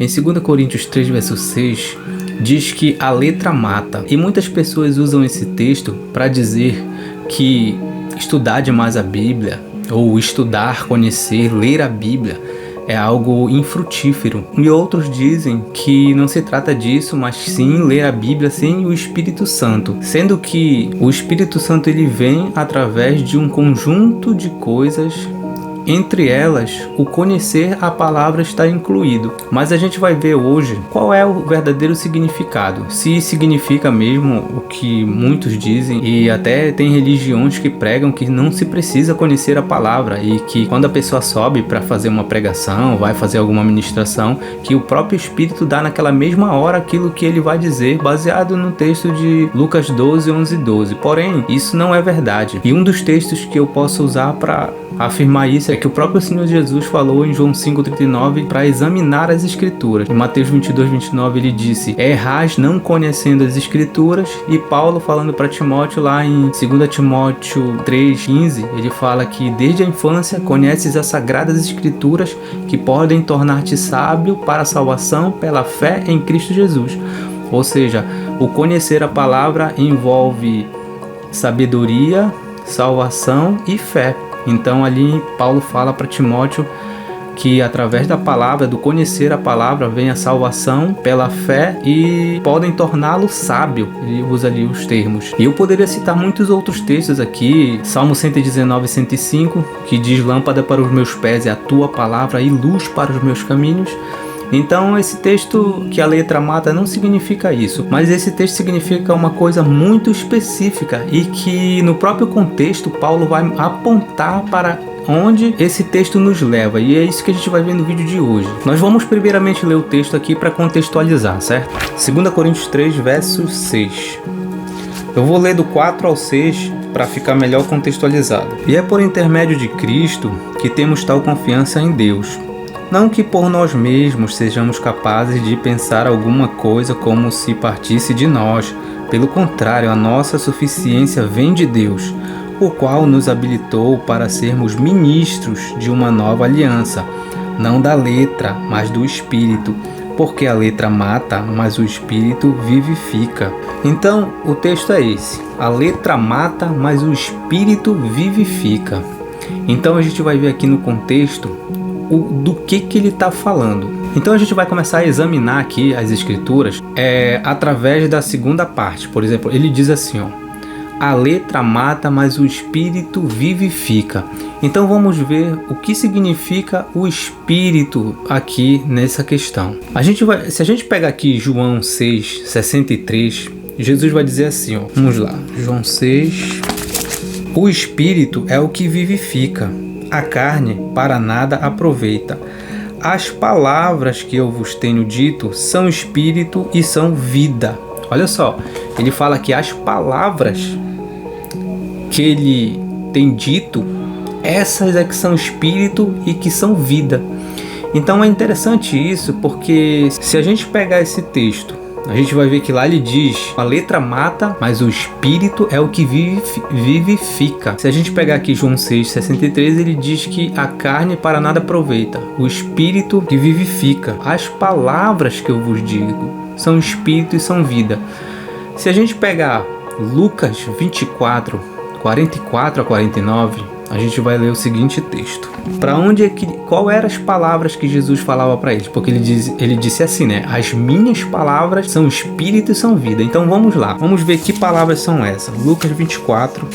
Em 2 Coríntios 3, verso 6, diz que a letra mata. E muitas pessoas usam esse texto para dizer que estudar demais a Bíblia, ou estudar, conhecer, ler a Bíblia, é algo infrutífero. E outros dizem que não se trata disso, mas sim ler a Bíblia sem o Espírito Santo. Sendo que o Espírito Santo ele vem através de um conjunto de coisas. Entre elas, o conhecer a palavra está incluído. Mas a gente vai ver hoje qual é o verdadeiro significado. Se significa mesmo o que muitos dizem, e até tem religiões que pregam que não se precisa conhecer a palavra, e que quando a pessoa sobe para fazer uma pregação, vai fazer alguma ministração, que o próprio Espírito dá naquela mesma hora aquilo que ele vai dizer, baseado no texto de Lucas 12, 11 e 12. Porém, isso não é verdade. E um dos textos que eu posso usar para afirmar isso é que o próprio Senhor Jesus falou em João 5,39 para examinar as Escrituras. Em Mateus 22, 29 ele disse: errais não conhecendo as Escrituras. E Paulo falando para Timóteo lá em 2 Timóteo 3,15, ele fala que desde a infância conheces as sagradas Escrituras que podem tornar-te sábio para a salvação pela fé em Cristo Jesus. Ou seja, o conhecer a palavra envolve sabedoria, salvação e fé. Então ali Paulo fala para Timóteo que através da palavra, do conhecer a palavra, vem a salvação pela fé e podem torná-lo sábio. Ele usa ali os termos. E eu poderia citar muitos outros textos aqui. Salmo 119, 105, que diz: lâmpada para os meus pés é a tua palavra e luz para os meus caminhos. Então esse texto que a letra mata não significa isso, mas esse texto significa uma coisa muito específica e que no próprio contexto Paulo vai apontar para onde esse texto nos leva, e é isso que a gente vai ver no vídeo de hoje. Nós vamos primeiramente ler o texto aqui para contextualizar, certo? 2 Coríntios 3, verso 6. Eu vou ler do 4 ao 6 para ficar melhor contextualizado. E é por intermédio de Cristo que temos tal confiança em Deus. Não que por nós mesmos sejamos capazes de pensar alguma coisa como se partisse de nós. Pelo contrário, a nossa suficiência vem de Deus, o qual nos habilitou para sermos ministros de uma nova aliança, não da letra, mas do Espírito, porque a letra mata, mas o Espírito vivifica. Então, o texto é esse: a letra mata, mas o Espírito vivifica. Então a gente vai ver aqui no contexto do que ele está falando. Então a gente vai começar a examinar aqui as Escrituras através da segunda parte. Por exemplo, ele diz assim, ó: a letra mata, mas o Espírito vivifica. Então vamos ver o que significa o Espírito aqui nessa questão. Se a gente pegar aqui João 6, 63, Jesus vai dizer assim, ó, vamos lá, João 6: o Espírito é o que vivifica, a carne para nada aproveita. As palavras que eu vos tenho dito são espírito e são vida. Olha só, ele fala que as palavras que ele tem dito, essas é que são espírito e que são vida. Então é interessante isso, porque se a gente pegar esse texto, a gente vai ver que lá ele diz: a letra mata, mas o Espírito é o que vivifica. Se a gente pegar aqui João 6, 63, ele diz que a carne para nada aproveita, o Espírito que vivifica. As palavras que eu vos digo são Espírito e são vida. Se a gente pegar Lucas 24, 44 a 49, a gente vai ler o seguinte texto. Qual eram as palavras que Jesus falava para eles? Porque ele disse assim, né? As minhas palavras são espírito e são vida. Então vamos lá. Vamos ver que palavras são essas. Lucas 24.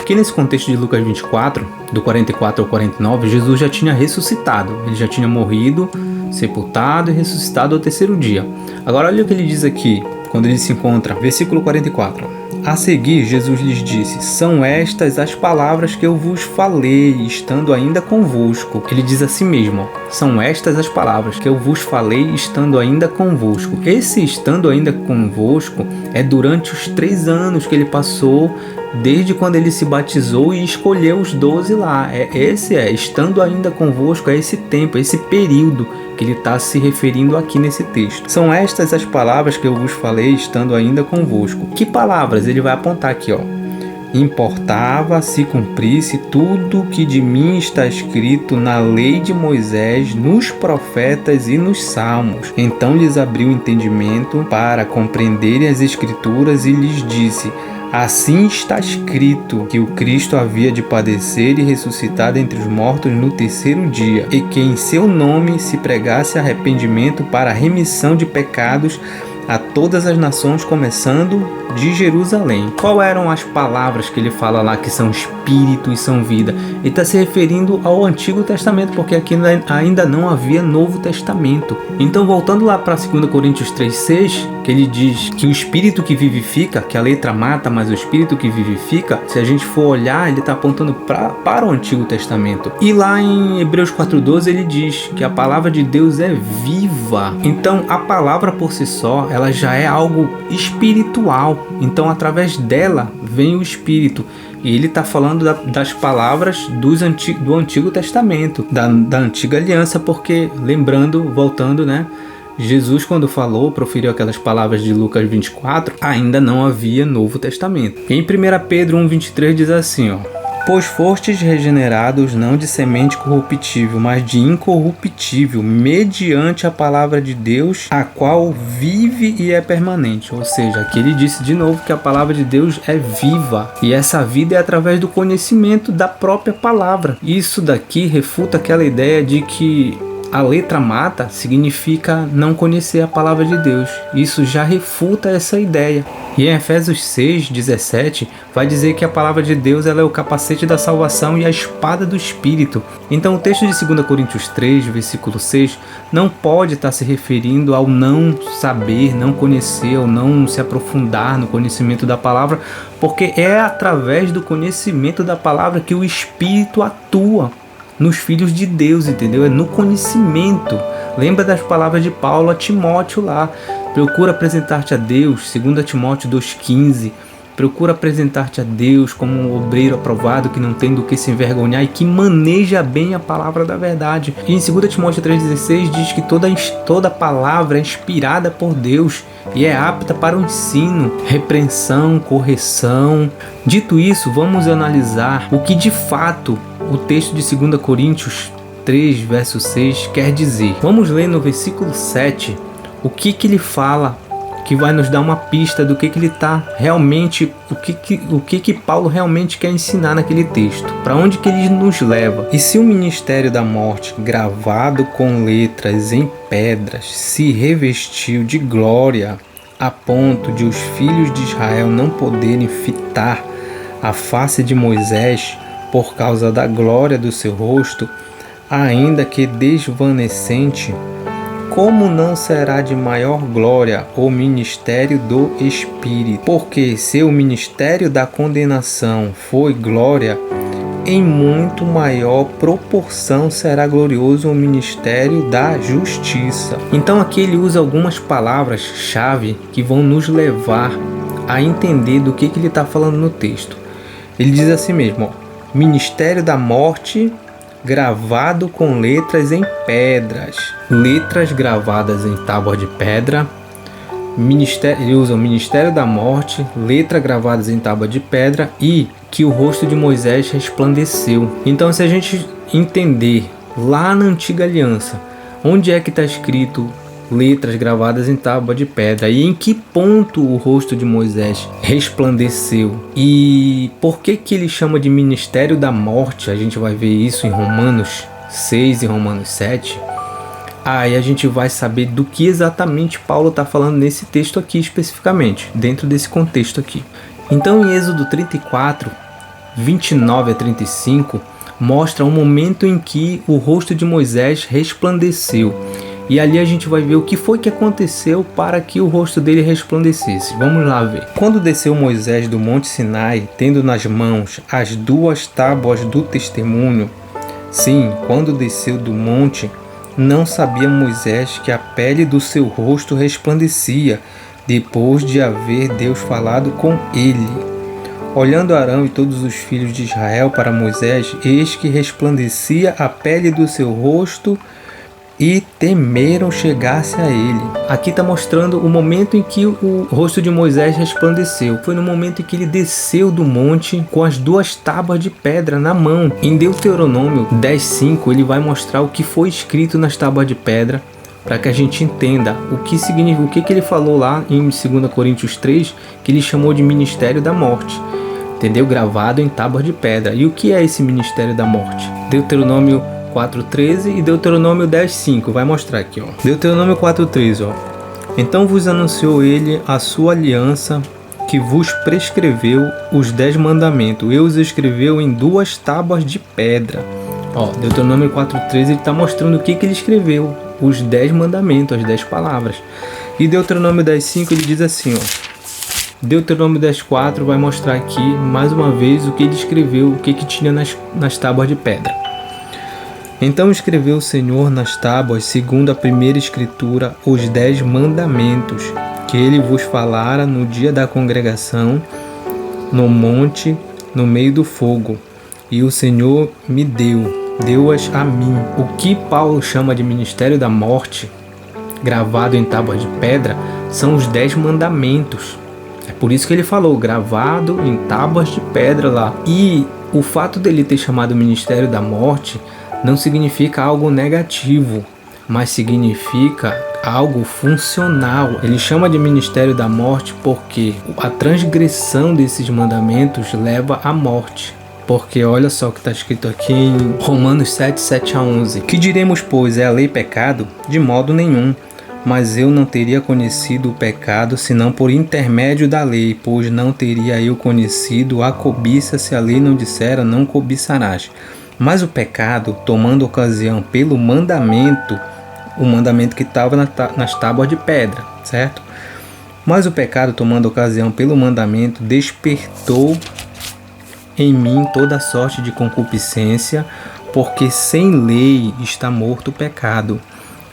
Aqui nesse contexto de Lucas 24, do 44 ao 49, Jesus já tinha ressuscitado. Ele já tinha morrido, sepultado e ressuscitado ao terceiro dia. Agora olha o que ele diz aqui, quando ele se encontra. Versículo 44. A seguir, Jesus lhes disse: são estas as palavras que eu vos falei, estando ainda convosco. Ele diz assim mesmo, ó, são estas as palavras que eu vos falei, estando ainda convosco. Esse estando ainda convosco é durante os 3 anos que ele passou, desde quando ele se batizou e escolheu os 12 lá. Estando ainda convosco, é esse tempo, esse período que ele está se referindo aqui nesse texto. São estas as palavras que eu vos falei, estando ainda convosco. Que palavras? Ele vai apontar aqui, ó. importava se cumprisse tudo que de mim está escrito na lei de Moisés, nos profetas e nos salmos. Então lhes abriu o entendimento para compreenderem as Escrituras e lhes disse: assim está escrito que o Cristo havia de padecer e ressuscitar dentre os mortos no terceiro dia, e que em seu nome se pregasse arrependimento para a remissão de pecados a todas as nações, começando de Jerusalém. Qual eram as palavras que ele fala lá que são espírito e são vida? Ele está se referindo ao Antigo Testamento, porque aqui ainda não havia Novo Testamento. Então, voltando lá para 2 Coríntios 3,6, que ele diz que o espírito que vivifica, que a letra mata, mas o espírito que vivifica, se a gente for olhar, ele está apontando para o Antigo Testamento. E lá em Hebreus 4,12 ele diz que a palavra de Deus é viva. Então, a palavra por si só, ela já é algo espiritual. Então, através dela vem o Espírito. E ele está falando das palavras do Antigo Testamento, da Antiga Aliança, porque, lembrando, voltando, né? Jesus, quando proferiu aquelas palavras de Lucas 24, ainda não havia Novo Testamento. Em 1 Pedro 1,23 diz assim, ó: pois fostes regenerados não de semente corruptível, mas de incorruptível, mediante a palavra de Deus, a qual vive e é permanente. Ou seja, aqui ele disse de novo que a palavra de Deus é viva, e essa vida é através do conhecimento da própria palavra. Isso daqui refuta aquela ideia de que a letra mata significa não conhecer a palavra de Deus. Isso já refuta essa ideia. E em Efésios 6,17 vai dizer que a palavra de Deus ela é o capacete da salvação e a espada do Espírito. Então o texto de 2 Coríntios 3, versículo 6, não pode estar se referindo ao não saber, não conhecer, ou não se aprofundar no conhecimento da palavra, porque é através do conhecimento da palavra que o Espírito atua nos filhos de Deus, entendeu? É no conhecimento. Lembra das palavras de Paulo a Timóteo lá: procura apresentar-te a Deus, 2 Timóteo 2,15. Procura apresentar-te a Deus como um obreiro aprovado, que não tem do que se envergonhar e que maneja bem a palavra da verdade. E em 2 Timóteo 3,16 diz que toda palavra é inspirada por Deus e é apta para o ensino, repreensão, correção. Dito isso, vamos analisar o que de fato o texto de 2 Coríntios 3, verso 6 quer dizer. Vamos ler no versículo 7 o que ele fala, que vai nos dar uma pista do que ele está realmente, o que Paulo realmente quer ensinar naquele texto, para onde que ele nos leva. E se o ministério da morte, gravado com letras em pedras, se revestiu de glória, a ponto de os filhos de Israel não poderem fitar a face de Moisés por causa da glória do seu rosto, ainda que desvanecente, como não será de maior glória o ministério do Espírito? Porque se o ministério da condenação foi glória, em muito maior proporção será glorioso o ministério da justiça. Então aqui ele usa algumas palavras-chave que vão nos levar a entender do que ele está falando no texto. Ele diz assim mesmo, ó: ministério da morte gravado com letras em pedras. Letras gravadas em tábua de pedra. Ele usa o ministério da morte, letras gravadas em tábua de pedra e que o rosto de Moisés resplandeceu. Então, se a gente entender lá na Antiga Aliança, onde é que está escrito letras gravadas em tábua de pedra e em que ponto o rosto de Moisés resplandeceu e por que ele chama de ministério da morte, a gente vai ver isso em Romanos 6 e Romanos 7. Aí a gente vai saber do que exatamente Paulo está falando nesse texto aqui especificamente, dentro desse contexto aqui. Então em Êxodo 34, 29 a 35, mostra um momento em que o rosto de Moisés resplandeceu. E ali a gente vai ver o que foi que aconteceu para que o rosto dele resplandecesse. Vamos lá ver. Quando desceu Moisés do Monte Sinai, tendo nas mãos as 2 tábuas do testemunho, sim, quando desceu do monte, não sabia Moisés que a pele do seu rosto resplandecia, depois de haver Deus falado com ele. Olhando Arão e todos os filhos de Israel para Moisés, eis que resplandecia a pele do seu rosto e temeram chegar-se a ele. Aqui está mostrando o momento em que o rosto de Moisés resplandeceu. Foi no momento em que ele desceu do monte com as 2 tábuas de pedra na mão. Em Deuteronômio 10:5 ele vai mostrar o que foi escrito nas tábuas de pedra, para que a gente entenda o que significa, o que ele falou lá em 2 Coríntios 3, que ele chamou de ministério da morte. Entendeu? Gravado em tábuas de pedra. E o que é esse ministério da morte? Deuteronômio 4:13 e Deuteronômio 10:5. Vai mostrar aqui, ó. Deuteronômio 4:13, ó. Então vos anunciou ele a sua aliança, que vos prescreveu os 10 mandamentos. E os escreveu em 2 tábuas de pedra. Ó, Deuteronômio 4:13 ele está mostrando o que ele escreveu. Os 10 mandamentos, as 10 palavras. E Deuteronômio 10:5 ele diz assim, ó. Deuteronômio 10:4 vai mostrar aqui mais uma vez o que ele escreveu, o que tinha nas tábuas de pedra. Então escreveu o Senhor nas tábuas, segundo a primeira escritura, os 10 mandamentos, que ele vos falara no dia da congregação, no monte, no meio do fogo. E o Senhor me deu-as a mim. O que Paulo chama de ministério da morte, gravado em tábuas de pedra, são os 10 mandamentos. É por isso que ele falou, gravado em tábuas de pedra lá. E o fato dele ter chamado ministério da morte não significa algo negativo, mas significa algo funcional. Ele chama de ministério da morte porque a transgressão desses mandamentos leva à morte. Porque olha só o que está escrito aqui em Romanos 7:7-11. Que diremos, pois, é a lei pecado? De modo nenhum. Mas eu não teria conhecido o pecado senão por intermédio da lei, pois não teria eu conhecido a cobiça se a lei não dissera não cobiçarás. Mas o pecado, tomando ocasião pelo mandamento, o mandamento que estava nas tábuas de pedra, certo? Mas o pecado, tomando ocasião pelo mandamento, despertou em mim toda sorte de concupiscência, porque sem lei está morto o pecado.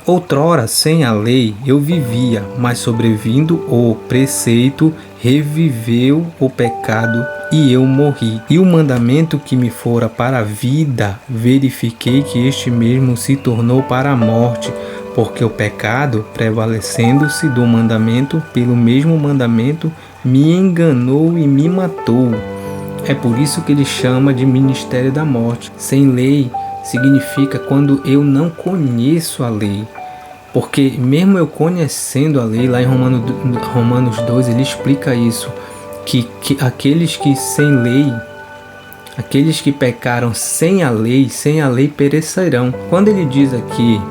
Outrora, sem a lei, eu vivia, mas sobrevindo o preceito, reviveu o pecado e eu morri. E o mandamento que me fora para a vida, verifiquei que este mesmo se tornou para a morte, porque o pecado, prevalecendo-se do mandamento, pelo mesmo mandamento, me enganou e me matou. É por isso que ele chama de ministério da morte. Sem lei significa quando eu não conheço a lei. Porque mesmo eu conhecendo a lei, lá em Romanos 2, ele explica isso. Que aqueles que sem lei, aqueles que pecaram sem a lei perecerão. Quando ele diz aqui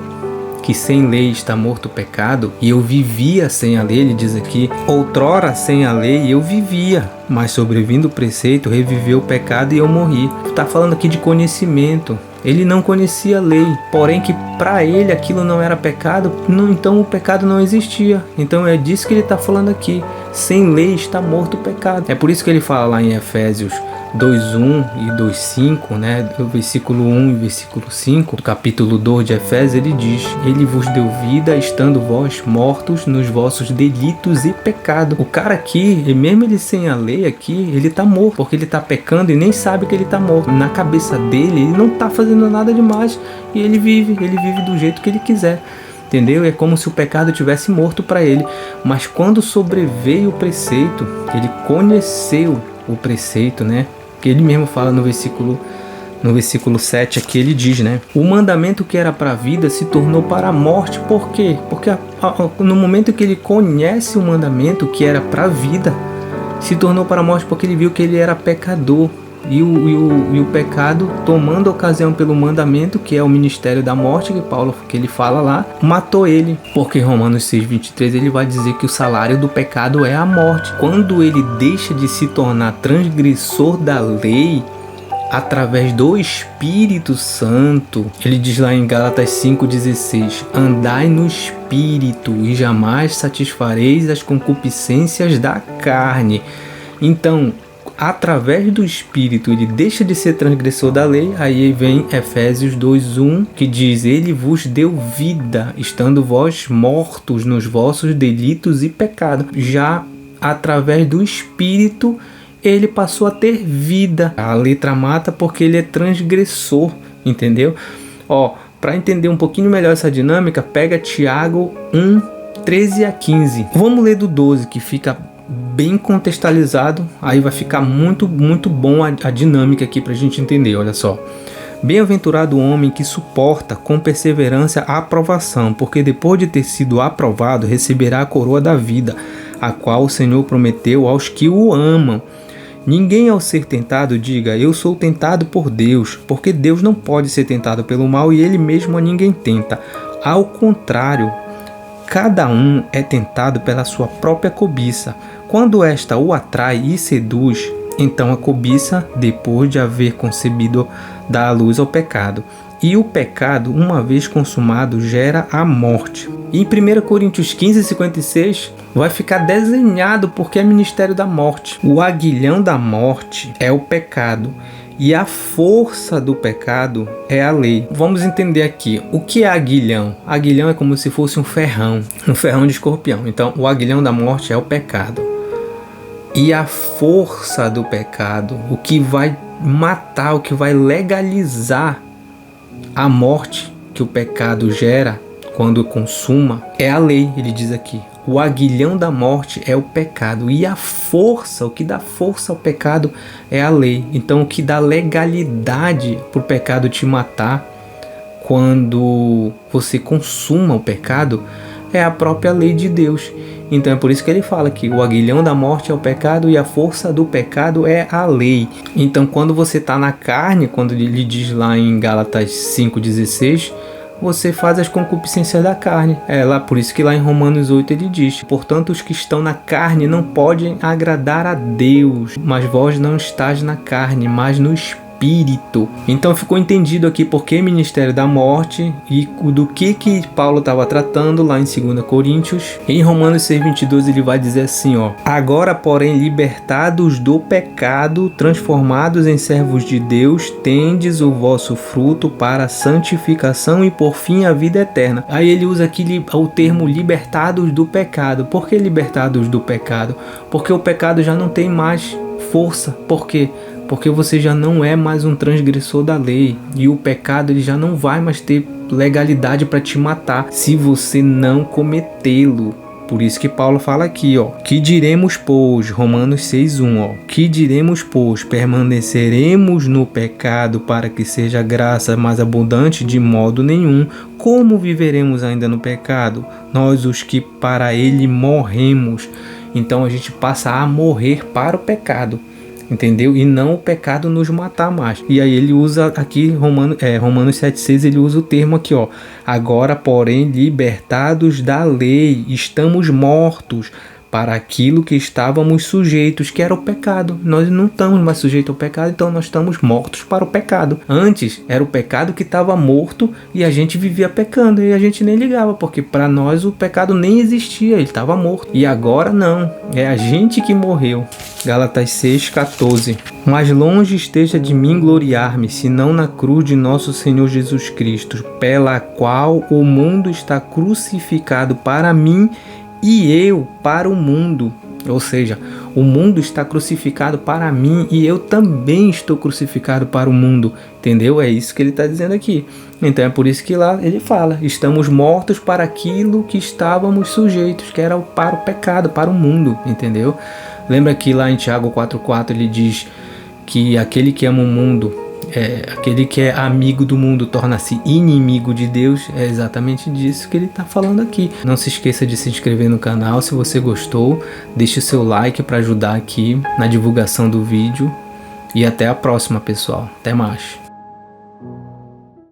que sem lei está morto o pecado, e eu vivia sem a lei, ele diz aqui, outrora sem a lei eu vivia, mas sobrevindo o preceito, reviveu o pecado e eu morri. Está falando aqui de conhecimento. Ele não conhecia a lei, porém que para ele aquilo não era pecado, então o pecado não existia. Então é disso que ele está falando aqui. Sem lei está morto o pecado. É por isso que ele fala lá em Efésios 2:1 e 2:5, né? O versículo 1 e versículo 5 do capítulo 2 de Efésios, ele diz: ele vos deu vida estando vós mortos nos vossos delitos e pecado. O cara aqui, e mesmo ele sem a lei aqui, ele tá morto, porque ele tá pecando e nem sabe que ele tá morto. Na cabeça dele, ele não tá fazendo nada demais e ele vive do jeito que ele quiser. Entendeu? É como se o pecado tivesse morto para ele. Mas quando sobreveio o preceito, ele conheceu o preceito, né? Que ele mesmo fala no versículo 7 aqui, ele diz, né? O mandamento que era para a vida se tornou para a morte. Por quê? Porque no momento que ele conhece o mandamento que era para a vida, se tornou para a morte porque ele viu que ele era pecador. E o pecado, tomando ocasião pelo mandamento, que é o ministério da morte, que ele fala lá, matou ele. Porque Romanos 6:23 ele vai dizer que o salário do pecado é a morte. Quando ele deixa de se tornar transgressor da lei, através do Espírito Santo, ele diz lá em Gálatas 5:16, andai no Espírito e jamais satisfareis as concupiscências da carne. Então, através do Espírito, ele deixa de ser transgressor da lei. Aí vem Efésios 2:1, que diz, ele vos deu vida, estando vós mortos nos vossos delitos e pecados. Já através do Espírito, ele passou a ter vida. A letra mata porque ele é transgressor, entendeu? Para entender um pouquinho melhor essa dinâmica, pega Tiago 1, 13 a 15. Vamos ler do 12, que fica bem contextualizado, aí vai ficar muito bom a dinâmica aqui para a gente entender, olha só. Bem-aventurado o homem que suporta com perseverança a aprovação, porque depois de ter sido aprovado, receberá a coroa da vida, a qual o Senhor prometeu aos que o amam. Ninguém ao ser tentado diga, eu sou tentado por Deus, porque Deus não pode ser tentado pelo mal e ele mesmo a ninguém tenta. Ao contrário, cada um é tentado pela sua própria cobiça. Quando esta o atrai e seduz, então a cobiça, depois de haver concebido, dá a luz ao pecado. E o pecado, uma vez consumado, gera a morte. E em 1 Coríntios 15, 56, vai ficar desenhado porque é ministério da morte. O aguilhão da morte é o pecado. E a força do pecado é a lei. Vamos entender aqui. O que é aguilhão? Aguilhão é como se fosse um ferrão de escorpião. Então, o aguilhão da morte é o pecado. E a força do pecado, o que vai matar, o que vai legalizar a morte que o pecado gera quando consuma, é a lei, ele diz aqui. O aguilhão da morte é o pecado. E a força, o que dá força ao pecado é a lei. Então o que dá legalidade para o pecado te matar quando você consuma o pecado é a própria lei de Deus. Então é por isso que ele fala que o aguilhão da morte é o pecado e a força do pecado é a lei. Então quando você está na carne, quando ele diz lá em Gálatas 5,16, você faz as concupiscências da carne. É lá, por isso que lá em Romanos 8 ele diz, portanto os que estão na carne não podem agradar a Deus, mas vós não estáis na carne, mas no Espírito. Então ficou entendido aqui por que ministério da morte e do que Paulo estava tratando lá em 2 Coríntios. Em Romanos 6,22 ele vai dizer assim, ó: agora porém libertados do pecado, transformados em servos de Deus, tendes o vosso fruto para a santificação e por fim a vida eterna. Aí ele usa aqui o termo libertados do pecado. Por que libertados do pecado? Porque o pecado já não tem mais força. Por quê? Porque você já não é mais um transgressor da lei e o pecado ele já não vai mais ter legalidade para te matar se você não cometê-lo. Por isso que Paulo fala aqui, ó, que diremos pois, Romanos 6:1, ó, que diremos pois, permaneceremos no pecado para que seja a graça mais abundante? De modo nenhum. Como viveremos ainda no pecado? Nós os que para ele morremos. Então a gente passa a morrer para o pecado. Entendeu? E não o pecado nos matar mais. E aí ele usa aqui, Romanos 7,6, ele usa o termo aqui, ó. Agora, porém, libertados da lei, estamos mortos para aquilo que estávamos sujeitos, que era o pecado. Nós não estamos mais sujeitos ao pecado, então nós estamos mortos para o pecado. Antes, era o pecado que estava morto e a gente vivia pecando e a gente nem ligava, porque para nós o pecado nem existia, ele estava morto. E agora não, é a gente que morreu. Gálatas 6,14. Mas longe esteja de mim gloriar-me, senão na cruz de nosso Senhor Jesus Cristo, pela qual o mundo está crucificado para mim e eu para o mundo. Ou seja, o mundo está crucificado para mim e eu também estou crucificado para o mundo. Entendeu? É isso que ele está dizendo aqui. Então é por isso que lá ele fala, estamos mortos para aquilo que estávamos sujeitos, que era para o pecado, para o mundo. Entendeu? Lembra que lá em Tiago 4,4 ele diz que aquele que ama o mundo, aquele que é amigo do mundo torna-se inimigo de Deus. É exatamente disso que ele está falando aqui. Não se esqueça de se inscrever no canal se você gostou. Deixe o seu like para ajudar aqui na divulgação do vídeo. E até a próxima, pessoal. Até mais.